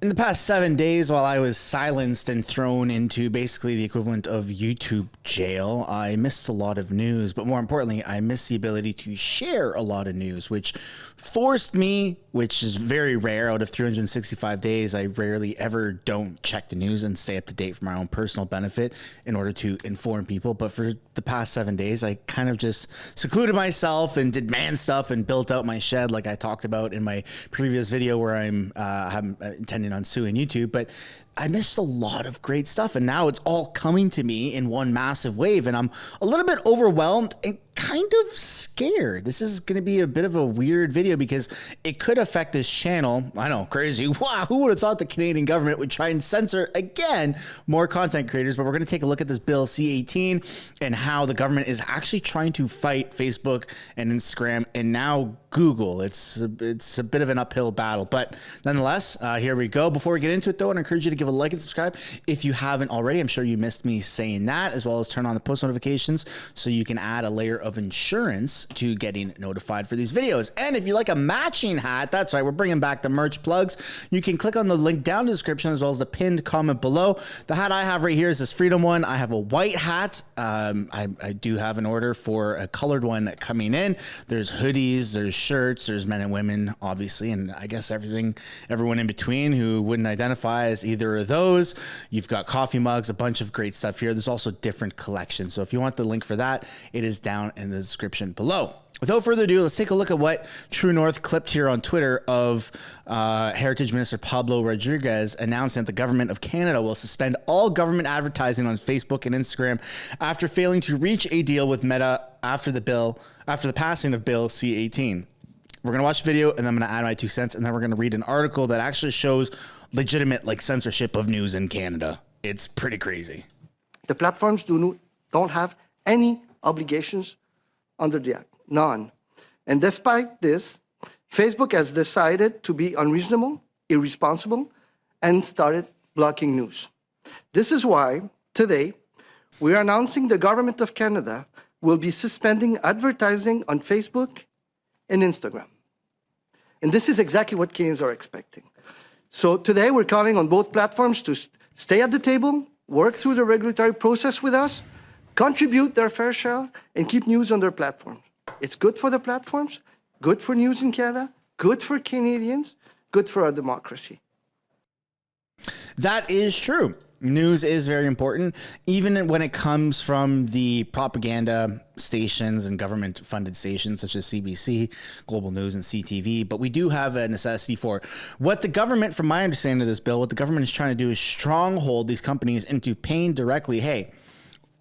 In the past 7 days, while I was silenced and thrown into basically the equivalent of YouTube jail, I missed a lot of news, but more importantly, I missed the ability to share a lot of news, which forced me, which is very rare out of 365 days. I rarely ever don't check the news and stay up to date for my own personal benefit in order to inform people. But for the past 7 days, I kind of just secluded myself and did man stuff and built out my shed like I talked about in my previous video where I'm intending on suing YouTube. But I missed a lot of great stuff, and now it's all coming to me in one massive wave, and I'm a little bit overwhelmed and kind of scared. This is going to be a bit of a weird video because it could affect this channel. I know, crazy. Wow, who would have thought the Canadian government would try and censor, again, more content creators? But we're going to take a look at this bill C-18 and how the government is actually trying to fight Facebook and Instagram and now Google. It's a bit of an uphill battle, but nonetheless, here we go. Before we get into it, though, I encourage you to give a like and subscribe if you haven't already. I'm sure you missed me saying that, as well as turn on the post notifications so you can add a layer of insurance to getting notified for these videos. And if you like a matching hat, that's right, we're bringing back the merch plugs. You can click on the link down in the description as well as the pinned comment below. The hat I have right here is this Freedom one. I have a white hat. I do have an order for a colored one coming in. There's hoodies, there's shirts, there's men and women, obviously, and I guess everyone in between who wouldn't identify as either of those. You've got coffee mugs, a bunch of great stuff here. There's also different collections. So if you want the link for that, it is down in the description below. Without further ado, let's take a look at what True North clipped here on Twitter of Heritage Minister Pablo Rodriguez announcing that the government of Canada will suspend all government advertising on Facebook and Instagram after failing to reach a deal with Meta after the passing of Bill C-18. We're going to watch the video, and then I'm going to add my 2 cents, and then we're going to read an article that actually shows legitimate censorship of news in Canada. It's pretty crazy. The platforms don't have any obligations under the Act. None. And despite this, Facebook has decided to be unreasonable, irresponsible, and started blocking news. This is why, today, we are announcing the Government of Canada will be suspending advertising on Facebook and Instagram. And this is exactly what Canadians are expecting. So today we're calling on both platforms to stay at the table, work through the regulatory process with us, contribute their fair share, and keep news on their platforms. It's good for the platforms, good for news in Canada, good for Canadians, good for our democracy. That is true. News is very important, even when it comes from the propaganda stations and government-funded stations such as CBC, Global News, and CTV. But we do have a necessity for what the government, from my understanding of this bill, what the government is trying to do is stronghold these companies into paying directly, hey,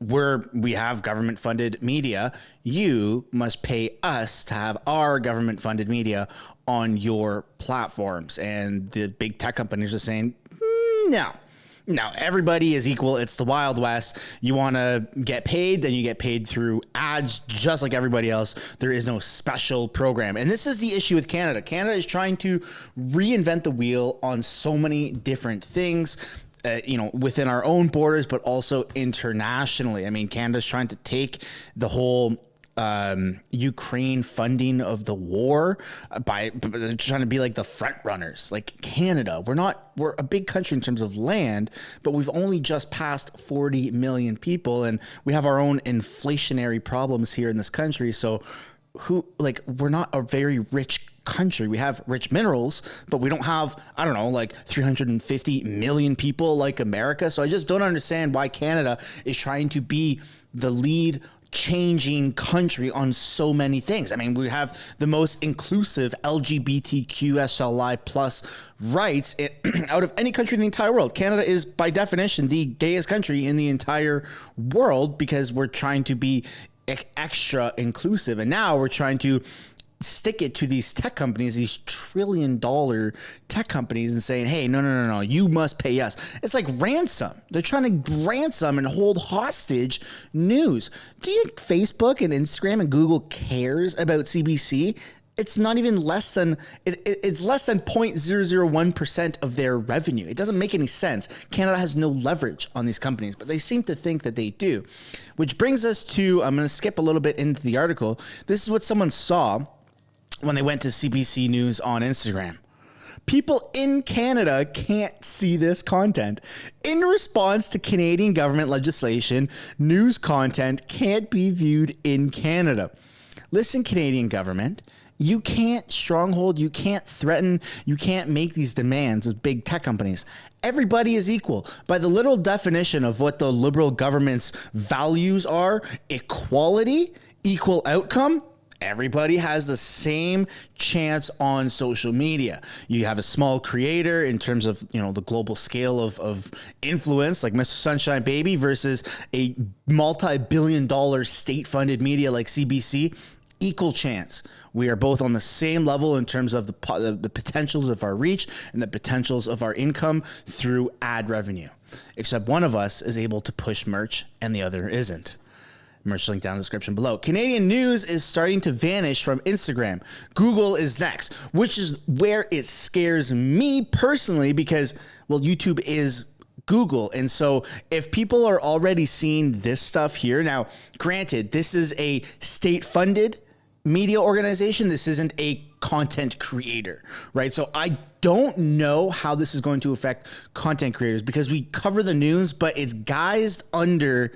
we have government-funded media. You must pay us to have our government-funded media on your platforms. And the big tech companies are saying, no. Now, everybody is equal. It's the Wild West. You want to get paid, then you get paid through ads just like everybody else. There is no special program. And this is the issue with Canada. Canada is trying to reinvent the wheel on so many different things. Within our own borders, but also internationally. I mean, Canada's trying to take the whole Ukraine funding of the war by trying to be like the front runners. Like Canada, we're a big country in terms of land, but we've only just passed 40 million people, and we have our own inflationary problems here in this country. So we're not a very rich country. We have rich minerals, but we don't have, 350 million people like America. So I just don't understand why Canada is trying to be the lead changing country on so many things. I mean, we have the most inclusive LGBTQSLI plus rights out of any country in the entire world. Canada is by definition the gayest country in the entire world because we're trying to be extra inclusive. And now we're trying to stick it to these tech companies, these $trillion tech companies, and saying, hey, no, you must pay us. It's like ransom. They're trying to ransom and hold hostage news. Do you think Facebook and Instagram and Google cares about CBC? It's not even less than, it's less than 0.001% of their revenue. It doesn't make any sense. Canada has no leverage on these companies, but they seem to think that they do. Which brings us to, I'm going to skip a little bit into the article. This is what someone saw when they went to CBC News on Instagram. People in Canada can't see this content. In response to Canadian government legislation, news content can't be viewed in Canada. Listen, Canadian government, you can't stronghold, you can't threaten, you can't make these demands of big tech companies. Everybody is equal. By the literal definition of what the Liberal government's values are, equality, equal outcome, everybody has the same chance on social media. You have a small creator in terms of, the global scale of influence, like Mr. Sunshine Baby, versus a multi-billion-dollar state-funded media like CBC. Equal chance. We are both on the same level in terms of the potentials of our reach and the potentials of our income through ad revenue. Except one of us is able to push merch and the other isn't. Merch link down in the description below. Canadian news is starting to vanish from Instagram. Google is next, which is where it scares me personally because, YouTube is Google. And so if people are already seeing this stuff here, now, granted, this is a state-funded media organization. This isn't a content creator, right? So I don't know how this is going to affect content creators because we cover the news, but it's guised under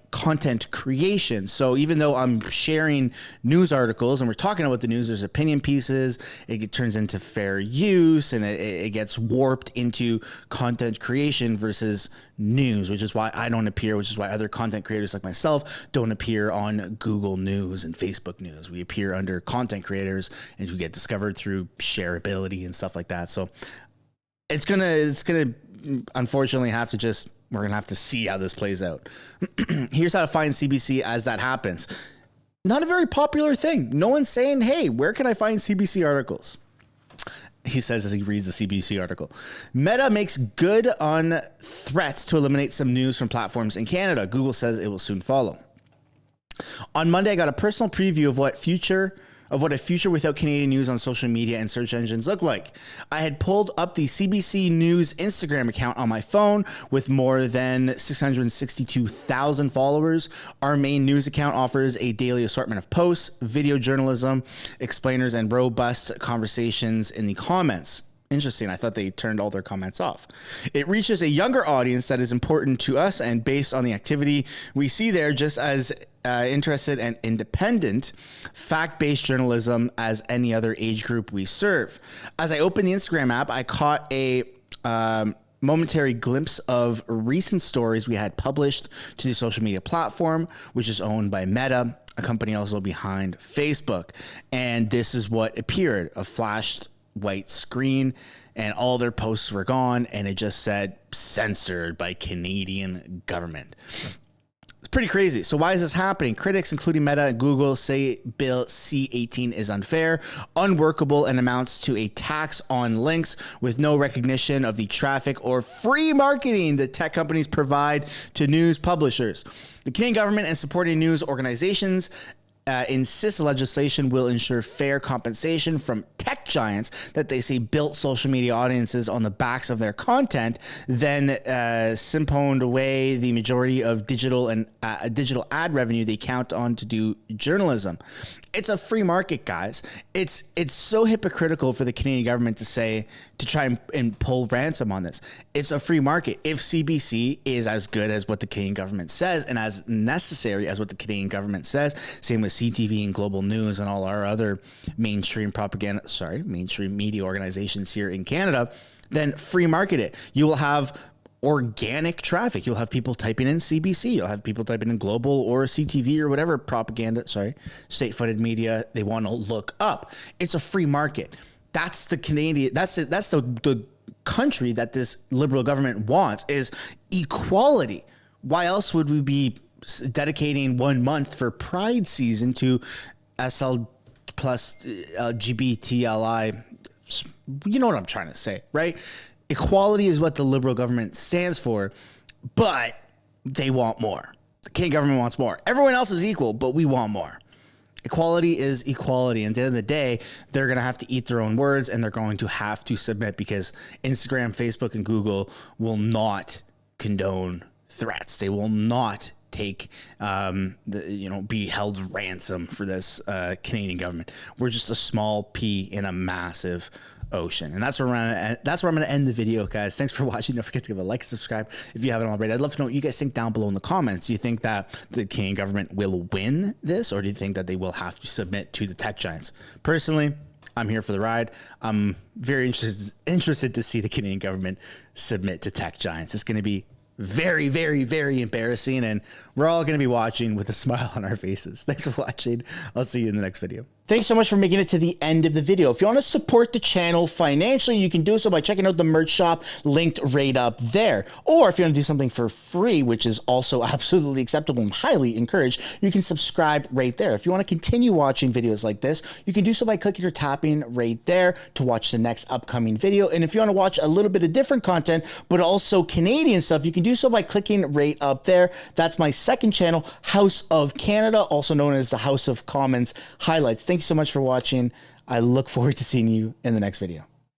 content creation. So even though I'm sharing news articles and we're talking about the news, there's opinion pieces, it turns into fair use and it gets warped into content creation versus news, which is why I don't appear, which is why other content creators like myself don't appear on Google News and Facebook News. We appear under content creators and we get discovered through shareability and stuff like that. So it's gonna unfortunately we're going to have to see how this plays out. Here's how to find CBC as that happens. Not a very popular thing. No one's saying, hey, where can I find CBC articles? He says as he reads the CBC article. Meta makes good on threats to eliminate some news from platforms in Canada. Google says it will soon follow. On Monday, I got a personal preview of what a future without Canadian news on social media and search engines look like. I had pulled up the CBC News Instagram account on my phone with more than 662,000 followers. Our main news account offers a daily assortment of posts, video journalism, explainers, and robust conversations in the comments. Interesting. I thought they turned all their comments off. It reaches a younger audience that is important to us, and based on the activity we see there, just as interested and independent, fact-based journalism as any other age group we serve. As I opened the Instagram app, I caught a momentary glimpse of recent stories we had published to the social media platform, which is owned by Meta, a company also behind Facebook. And this is what appeared: a flashed white screen and all their posts were gone, and it just said censored by Canadian government. It's pretty crazy. So why is this happening? Critics, including Meta and Google, say Bill C-18 is unfair, unworkable, and amounts to a tax on links with no recognition of the traffic or free marketing that tech companies provide to news publishers. The Canadian government and supporting news organizations insists the legislation will ensure fair compensation from tech giants that they say built social media audiences on the backs of their content, then simponed away the majority of digital ad revenue they count on to do journalism. It's a free market, guys. It's so hypocritical for the Canadian government to try and pull ransom on this. It's a free market. If CBC is as good as what the Canadian government says and as necessary as what the Canadian government says, same with CTV and Global News and all our other mainstream media organizations here in Canada, then free market it. You will have organic traffic. You'll have people typing in CBC. You'll have people typing in Global or CTV or whatever state-funded media they want to look up. It's a free market. That's the Canadian. That's the country that this Liberal government wants, is equality. Why else would we be dedicating 1 month for Pride season to SL plus LGBTLI? You know what I'm trying to say, right? Equality is what the Liberal government stands for, but they want more. The Canadian government wants more. Everyone else is equal, but we want more. Equality is equality. And at the end of the day, they're going to have to eat their own words, and they're going to have to submit, because Instagram, Facebook, and Google will not condone threats. They will not take, be held ransom for this Canadian government. We're just a small pea in a massive ocean. And that's where I'm going to end the video, guys. Thanks for watching. Don't forget to give a like and subscribe if you haven't already. I'd love to know what you guys think down below in the comments. Do you think that the Canadian government will win this, or do you think that they will have to submit to the tech giants? Personally, I'm here for the ride. I'm very interested to see the Canadian government submit to tech giants. It's going to be very, very, very embarrassing, and we're all going to be watching with a smile on our faces. Thanks for watching. I'll see you in the next video. Thanks so much for making it to the end of the video. If you want to support the channel financially, you can do so by checking out the merch shop linked right up there. Or if you want to do something for free, which is also absolutely acceptable and highly encouraged, you can subscribe right there. If you want to continue watching videos like this, you can do so by clicking or tapping right there to watch the next upcoming video. And if you want to watch a little bit of different content, but also Canadian stuff, you can do so by clicking right up there. That's my second channel, House of Canada, also known as the House of Commons Highlights. Thank you so much for watching. I look forward to seeing you in the next video.